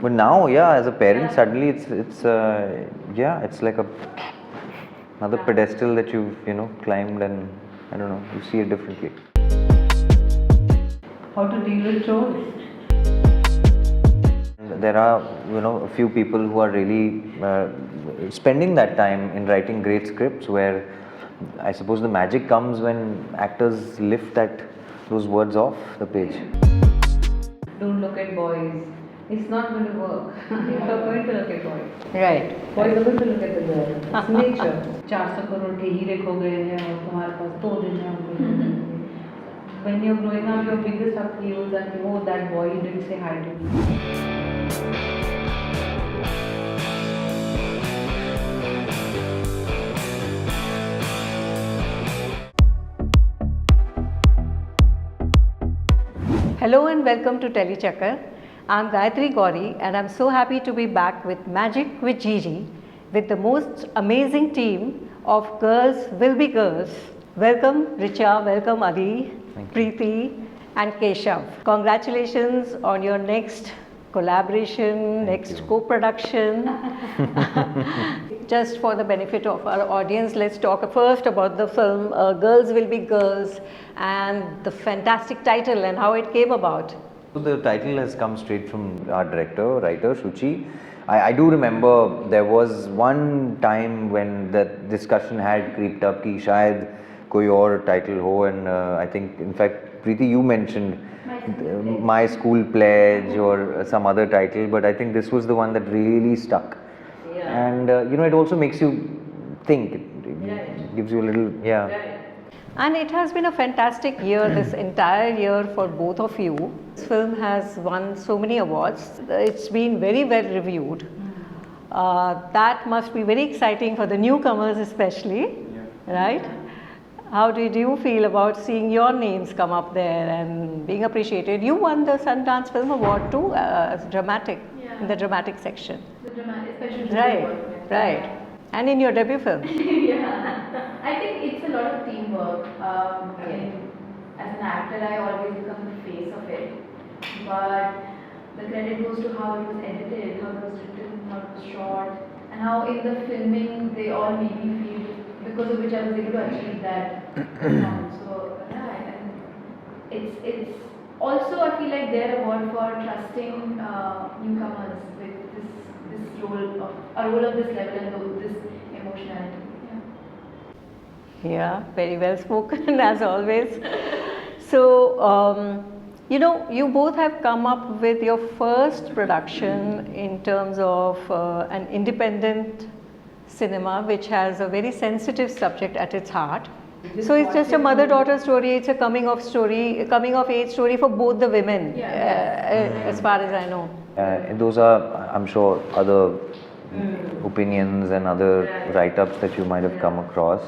But now, yeah, as a parent, suddenly it's like another pedestal that you've climbed, and I don't know, you see it differently. How to deal with trolls? There are a few people who are really spending that time in writing great scripts, where I suppose the magic comes when actors lift those words off the page. Don't look at boys. It's not going to work. You're going to look at boys. Right. Boys are going to look at the girl. It's nature. 400 crore के हीरे खो गए हैं और तुम्हारे पास 2 दिन हैं उनको ढूंढने के लिए. When you're growing up, your biggest appeal is that that boy didn't say hi to me. Hello and welcome to Tellychakkar. I'm Gayatri Gauri and I'm so happy to be back with Magic with Gigi with the most amazing team of Girls Will Be Girls. Welcome Richa, welcome Adi, Preeti and Keshav. Congratulations on your next collaboration, next co-production. Just for the benefit of our audience, let's talk first about the film Girls Will Be Girls and the fantastic title and how it came about. So the title has come straight from our director, writer Shuchi. I do remember there was one time when that discussion had creeped up कि शायद कोई और title हो, and I think in fact Preeti, you mentioned My School Pledge or some other title, but I think this was the one that really stuck. Yeah. And it also makes you think. It gives you a little, And it has been a fantastic year, this entire year for both of you. This film has won so many awards. It's been very well reviewed. That must be very exciting for the newcomers especially, right? How did you feel about seeing your names come up there and being appreciated? You won the Sundance Film Award too, as dramatic, in the dramatic section. The dramatic, especially Right. And in your debut film. Yeah, I think it's a lot of teamwork. As an actor, I always become the face of it. But the credit goes to how it was edited, how it was written, how it was shot, and how in the filming they all made me feel, because of which I was able to achieve that. So yeah, and it's also, I feel like their award for trusting newcomers with this role of a role of this level and this emotionality. Yeah, very well spoken as always. So, you both have come up with your first production in terms of an independent cinema which has a very sensitive subject at its heart. So it's just a mother-daughter story, it's a coming of age story for both the women, as far as I know. Those are, I'm sure, other opinions and other write-ups that you might have come across.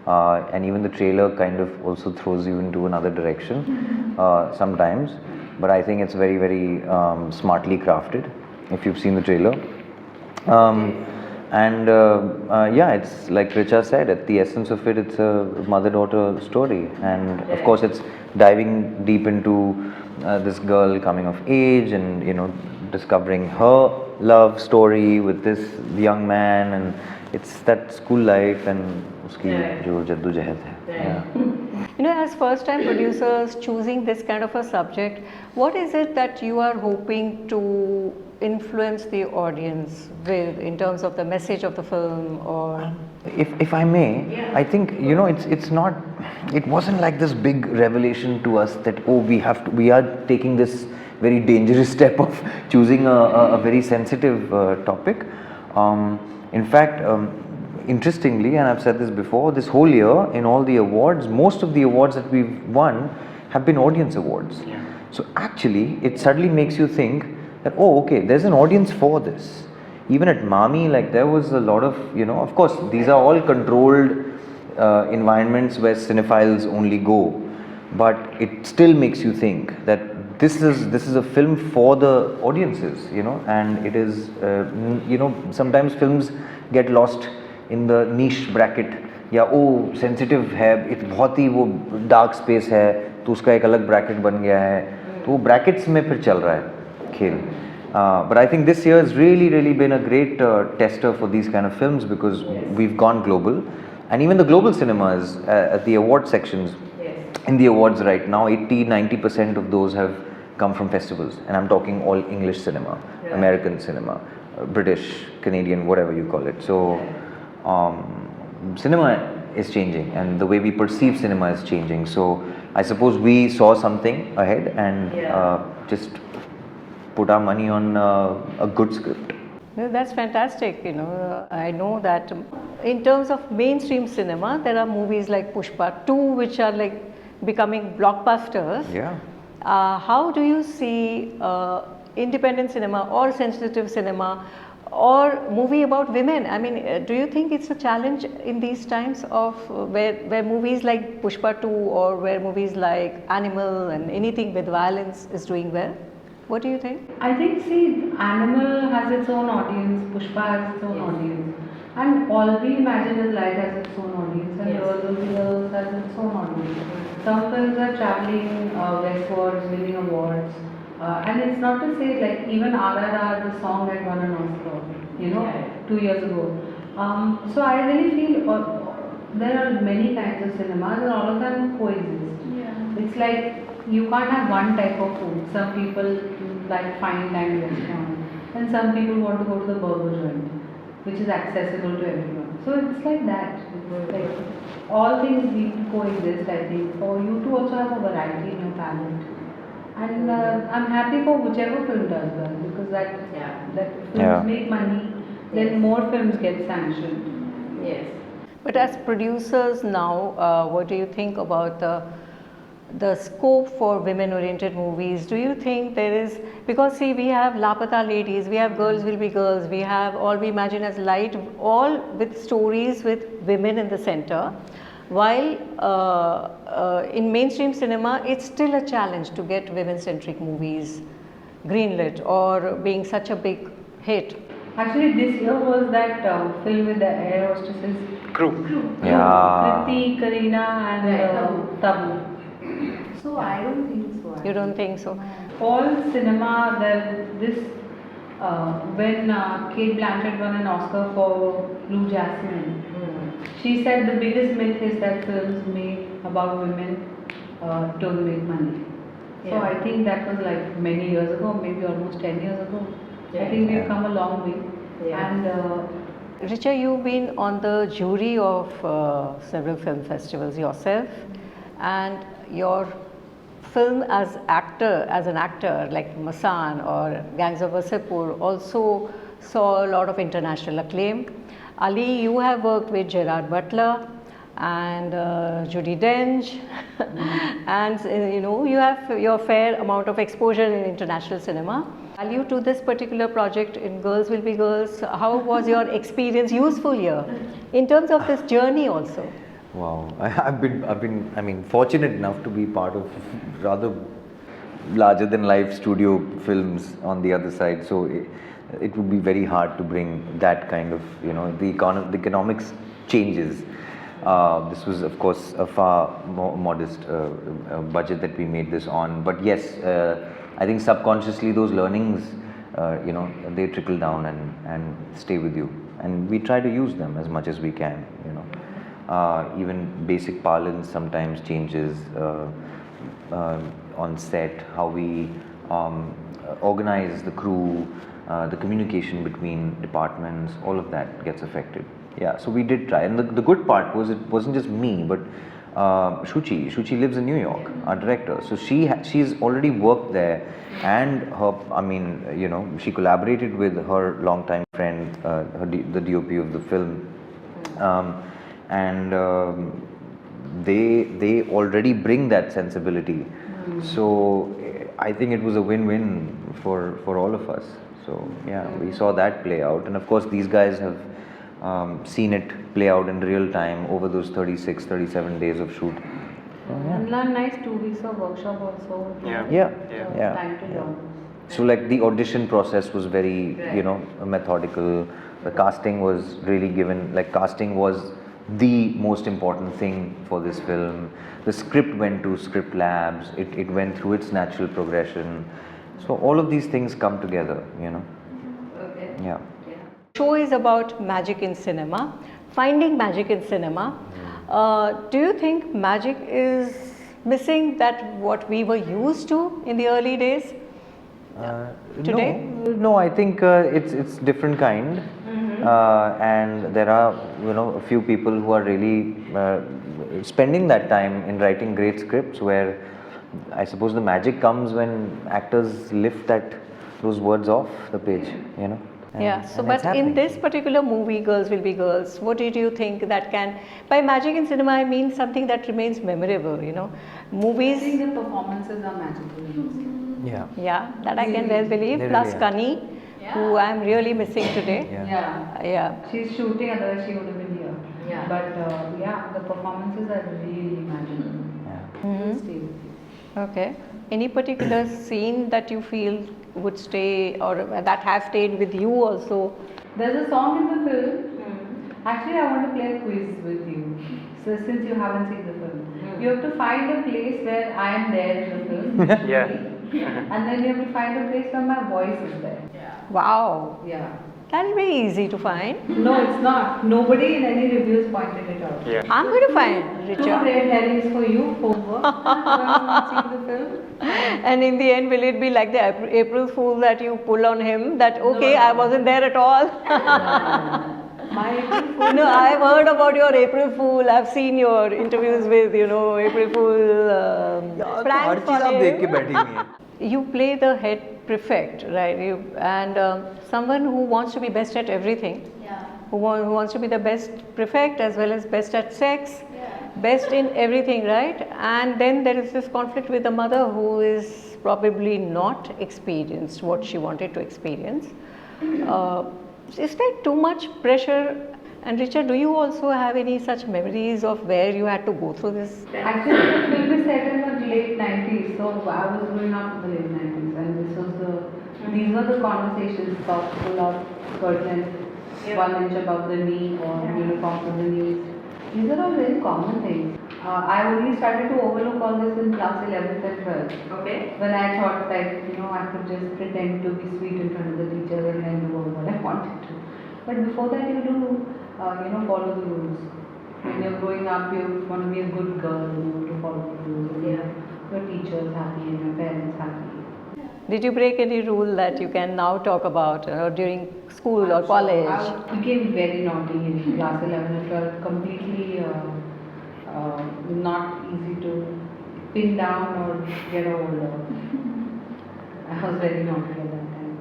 And even the trailer kind of also throws you into another direction sometimes. But I think it's very, very smartly crafted, if you've seen the trailer. It's like Richa said, at the essence of it, it's a mother-daughter story. And of course, it's diving deep into this girl coming of age and, discovering her love story with this young man, and it's that school life and uski jo jaddojahad hai. As first-time producers choosing this kind of a subject, what is it that you are hoping to influence the audience with in terms of the message of the film? Or if I may, I think it wasn't like this big revelation to us that we are taking this very dangerous step of choosing a very sensitive topic. In fact, interestingly, and I've said this before, this whole year in all the awards, most of the awards that we've won have been audience awards. So actually, it suddenly makes you think that, there's an audience for this. Even at Mami, like there was a lot of, of course, these are all controlled environments where cinephiles only go, but it still makes you think that this is a film for the audiences, and it is, sometimes films get lost in the niche bracket, sensitive है, it बहुत ही वो dark space है, तो उसका एक अलग bracket बन गया है, तो वो brackets में फिर चल रहा है खेल. But I think this year has really been a great tester for these kind of films because we've gone global, and even the global cinemas at the award sections, in the awards right now, 80-90% of those have come from festivals, and I'm talking all English cinema, American cinema, British, Canadian, whatever you call it. So cinema is changing, and the way we perceive cinema is changing. So I suppose we saw something ahead and just put our money on a good script. No, that's fantastic. I know that in terms of mainstream cinema, there are movies like Pushpa 2, which are like becoming blockbusters. Yeah. How do you see independent cinema or sensitive cinema or movie about women? I mean, do you think it's a challenge in these times of where movies like Pushpa 2 or where movies like Animal and anything with violence is doing well? What do you think? I think, see, Animal has its own audience, Pushpa has its own audience, and All We Imagine Is Light has its own audience, and Girls Will Be Girls has its own audience. Some films are traveling westwards, winning awards, and it's not to say like even RRR, the song had won an Oscar, 2 years ago. So I really feel there are many kinds of cinemas and all of them coexist. It's like you can't have one type of food. Some people like fine dining restaurant, and some people want to go to the burger joint, which is accessible to everyone. So it's like that. Like all things need to coexist. I think for you to also have a variety in your palette, and I'm happy for whichever film does well because that films make money, then more films get sanctioned. Yes. But as producers now, what do you think about the scope for women-oriented movies? Do you think there is, because see, we have Lapata Ladies, we have Girls Will Be Girls, we have All We Imagine As Light, all with stories with women in the center, while in mainstream cinema, it's still a challenge to get women-centric movies greenlit or being such a big hit. Actually, this year was that film with the air hostesses. Crew. Yeah. Kriti, Kareena, and Tabu. So I don't think so. You don't think so? All cinema, when Kate Blanchett won an Oscar for Blue Jasmine, she said the biggest myth is that films made about women don't make money. So I think that was like many years ago, maybe almost 10 years ago. I think we've come a long way. And Richa, you've been on the jury of several film festivals yourself, and your film as an actor like Masan or Gangs of Wasseypur also saw a lot of international acclaim. Ali, you have worked with Gerard Butler and Judi Dench, and you have your fair amount of exposure in international cinema. Value to this particular project in Girls Will Be Girls, how was your experience useful here in terms of this journey also? Wow, I've been fortunate enough to be part of rather larger than life studio films on the other side. So it would be very hard to bring that kind of, the economics changes. This was of course a far more modest budget that we made this on. But yes, I think subconsciously those learnings, they trickle down and stay with you. And we try to use them as much as we can, even basic parlance sometimes changes on set, how we organize the crew, the communication between departments, all of that gets affected. Yeah, so we did try, and the good part was it wasn't just me, but Shuchi lives in New York, our director. So she's already worked there, and she collaborated with her longtime friend, the DOP of the film, and they already bring that sensibility. So I think it was a win-win for all of us. So yeah, we saw that play out, and of course these guys have seen it play out in real time over those 37 days of shoot. and learn nice 2 weeks of workshop also. Yeah. Time to learn. So like the audition process was very, methodical. The casting was really given, like casting was the most important thing for this film. The script went to script labs, it went through its natural progression, So all of these things come together, you know. Okay. Yeah. Show is about magic in cinema, finding magic in cinema. Do you think magic is missing that what we were used to in the early days? Today? No, I think it's different kind, and there are a few people who are really spending that time in writing great scripts where I suppose the magic comes when actors lift those words off the page, and Yeah, so it's but in happening. this particular movie, Girls Will Be Girls, what did you think that can, by magic in cinema, I mean something that remains memorable, I movies, think the performances are magical. Yeah. yeah, that I can well believe, They plus really are. Kani, who I am really missing today. Yeah. Yeah. She's shooting, otherwise she would have been here. Yeah. But the performances are really magical. Yeah. Stay with you. Okay. Any particular scene that you feel would stay or that have stayed with you also? There's a song in the film. Actually, I want to play a quiz with you. So since you haven't seen the film, you have to find a place where I am there in the film. Yeah. And then you have to find a place where my voice is there. Wow, Yeah. that'll be easy to find. No, it's not. Nobody in any reviews pointed it out. Yeah. I'm going to find Two Richa. red herrings for you, homework. You have not seen the film? And in the end, will it be like the April Fool that you pull on him that, okay, I wasn't there at all? My April Fool. No, I've heard about your April Fool. I've seen your interviews with, April Fool her pranks चीज on आप देख के him. बैठी हुई हैं. You play the head prefect, right? And someone who wants to be best at everything, Yeah. who wants to be the best prefect as well as best at sex, Yeah. best in everything, right? And then there is this conflict with the mother who is probably not experienced what she wanted to experience. Is there too much pressure? And Richard, do you also have any such memories of where you had to go through this? Actually, the film is set in the late 90s, so I was growing up in the late 90s, and these were the conversations about pull out curtain, 1 inch above the knee, or uniform to the knees. These are all very common things. I only started to overlook all this in class 11th and 12th. Okay. When I thought that, I could just pretend to be sweet in front of the teacher and then do what I wanted to. But before that, you do, follow the rules. When you're growing up, you want to be a good girl, you want to follow the rules. And your teachers happy and your parents happy. Did you break any rule that you can now talk about during school or college? I became very naughty in class 11 and 12, completely not easy to pin down or get a hold of. I was very naughty at that time.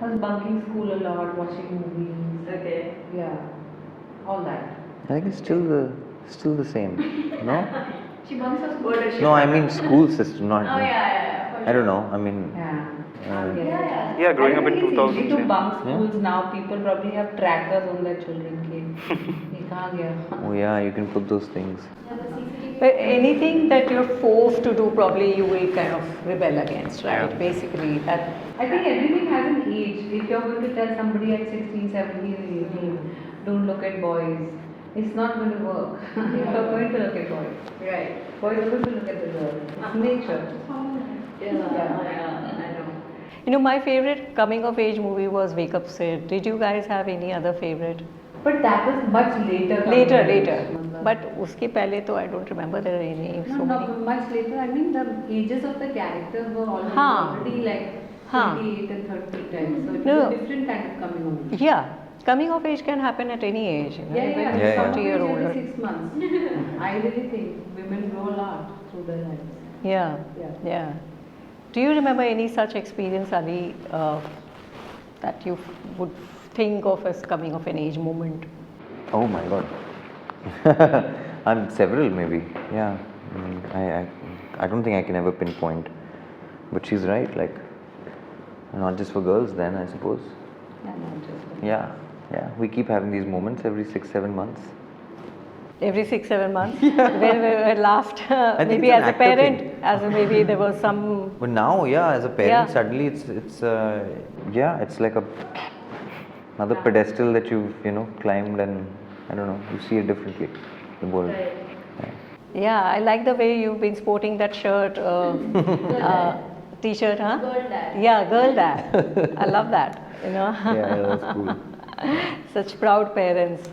I was bunking school a lot, watching movies. Okay. Yeah, all that. I think it's still the same. No? She bunks her school or she No, I mean school system, not. Oh yeah. I don't know. I mean. Yeah. Yeah. Yeah, growing up in I think it's 2000s. easy to yeah. bunk schools now. People probably have trackers on their children. Ye kahan gaya? Oh yeah, you can put those things. But anything that you're forced to do, probably you will kind of rebel against, right? Yeah. Basically, that. I think everything has an age. If you're going to tell somebody at 16, 17, 18, don't look at boys, it's not going to work. You're going to look at boys. Right. Boys are going to look at the girls. It's nature. Yeah. I know. My favorite coming of age movie was Wake Up Sid. Did you guys have any other favorite? But that was much later. Later. But uske pehle to I don't remember there are any so No, many. much later. I mean, the ages of the characters were Huh. already like Huh. 28 and 30 times. So it No. was a different kind of coming of age. Yeah, coming of age can happen at any age. Yeah. Even Yeah, 40 year Every older. 6 months. I really think women grow a lot through their lives. Yeah. Do you remember any such experience, Ali, that you would think of as coming of an age moment? Oh my god. I'm several maybe. Yeah. I don't think I can ever pinpoint. But she's right, like not just for girls then I suppose. Yeah, not just. Yeah. We keep having these moments every 6-7 months. Every 6-7 months, when we were laughed, think maybe it's an as a actor parent, thing. as a, maybe there was some. But now, yeah, as a parent, Yeah. suddenly it's like another pedestal that you've climbed, and I don't know, you see it differently, the world. Right. Yeah, I like the way you've been sporting that shirt. T-shirt, huh? Girl dad. Yeah, girl dad. I love that, you know. Yeah, that's cool. Such proud parents.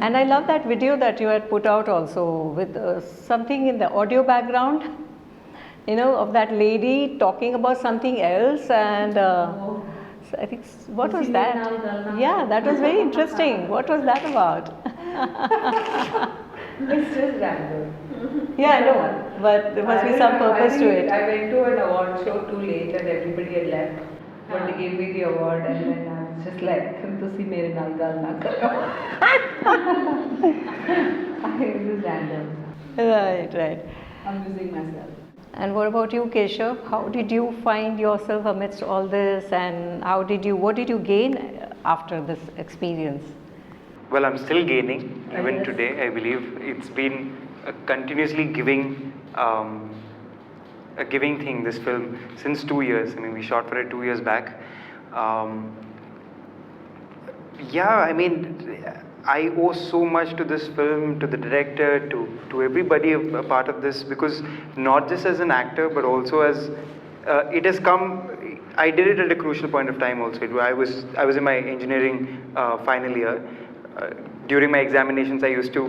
And I love that video that you had put out also with something in the audio background, you know, of that lady talking about something else. And so I think, what was that? Yeah, that was very interesting. What was that about? It's just random. Yeah, I know, but there must be some purpose to it. I went to an award show too late and everybody had left. But they gave me the award and then I was just like, "Tusi mere naal gal na karo." It was random. Right, right. Amusing myself. And what about you, Keshav? How did you find yourself amidst all this, and what did you gain after this experience? Well, I'm still gaining even Yes. today. I believe it's been a continuously giving, a giving thing. This film since 2 years. I mean, we shot for it 2 years back. Yeah, I mean, I owe so much to this film, to the director, to everybody a part of this, because not just as an actor, but also as it has come. I did it at a crucial point of time. Also, I was in my engineering final year. During my examinations, I used to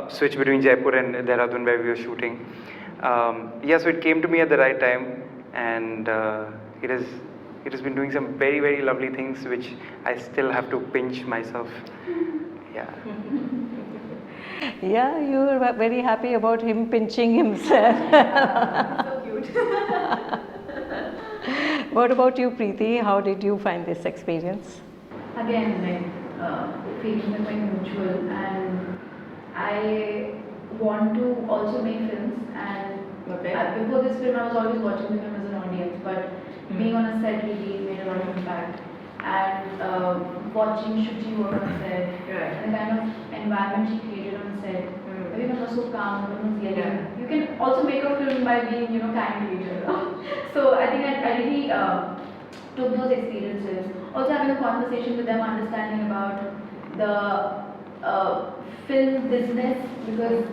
switch between Jaipur and Dehradun where we were shooting. Yeah, so it came to me at the right time, and it has been doing some very, very lovely things, which I still have to pinch myself. Yeah. Yeah, you were very happy about him pinching himself. So cute. What about you, Preeti? How did you find this experience? Again, like feelings are quite mutual, and I want to also make films. And before this film, I was always watching the film as an audience, but being on a set really made a lot of impact. And watching Shruti work on a set, and the kind of environment she created on the set, everyone was so calm, everyone was yelling. You can also make a film by being, you know, kind to each other. So I think I really took those experiences. Also having a conversation with them, understanding about the film business, because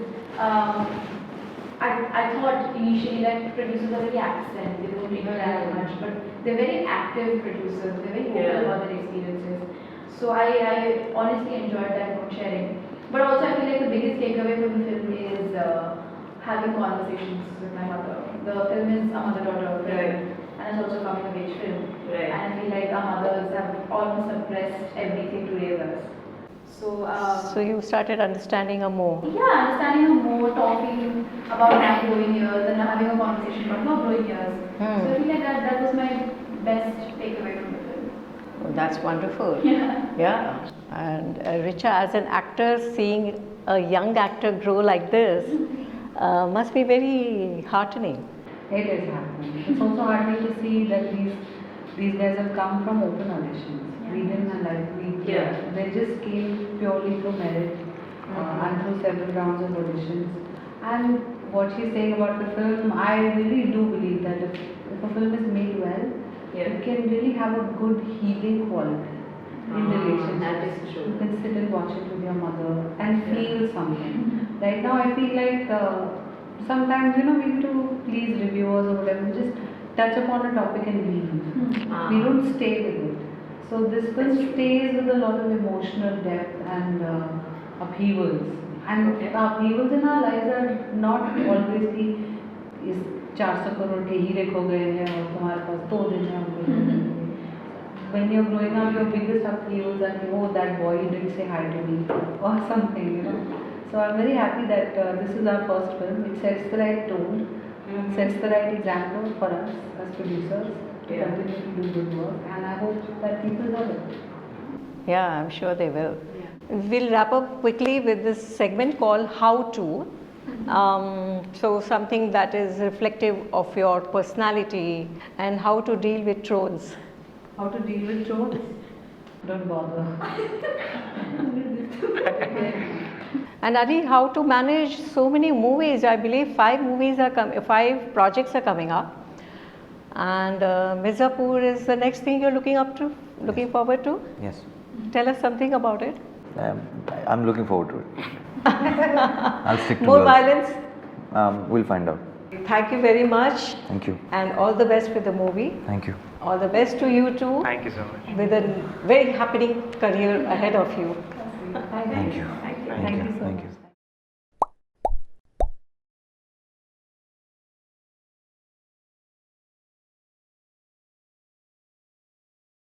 I thought initially that producers are very absent, they don't take that much, but they're very active producers, they're very vocal about their experiences. So I honestly enjoyed that note sharing. But also I feel like the biggest takeaway from the film is having conversations with my mother. The film is a mother-daughter film, and it's also a coming-of-age film. And I feel like our mothers have almost suppressed everything to raise us. So you started understanding her more. Yeah, understanding her more, talking about my growing years and having a conversation about her growing years. So I feel like that was my best takeaway from the film. Oh, that's wonderful. Yeah. Yeah. And Richa, as an actor, seeing a young actor grow like this must be very heartening. It is happening. It's also heartening to see that these guys have come from open auditions. We didn't they just came purely through merit and through several rounds of auditions. And what she's saying about the film, I really do believe that if a film is made well, it can really have a good healing quality in relationships. That is true. You can sit and watch it with your mother and feel something. Right now I feel like sometimes, you know, we need to please reviewers or whatever, we just touch upon a topic and leave. We don't stay with it. So this film stays with a lot of emotional depth and upheavals. And the upheavals in our lives are not always the इस 400 करोड़ के हीरे खो गए हैं और तुम्हारे पास 2 दिन है हमको. When you're growing up, your biggest upheavals are, oh, that boy, he didn't say hi to me or something, you know. So I'm very happy that this is our first film. It sets the right tone, sets the right example for us as producers to continue to do good work, and I hope that people love it. Yeah, I'm sure they will. We'll wrap up quickly with this segment called How To. So something that is reflective of your personality and how to deal with trolls. How to deal with trolls? Don't bother. And Adi, how to manage so many movies? I believe 5 projects are coming up. And Mirzapur is the next thing you're looking forward to? Yes. Tell us something about it. I'm looking forward to it. I'll stick to More girls. violence? We'll find out. Thank you very much, Thank you. and all the best with the movie. Thank you. All the best to you too, Thank you so much. with a very happening career ahead of you. Thank you. Thank you. Thank you. Thank you.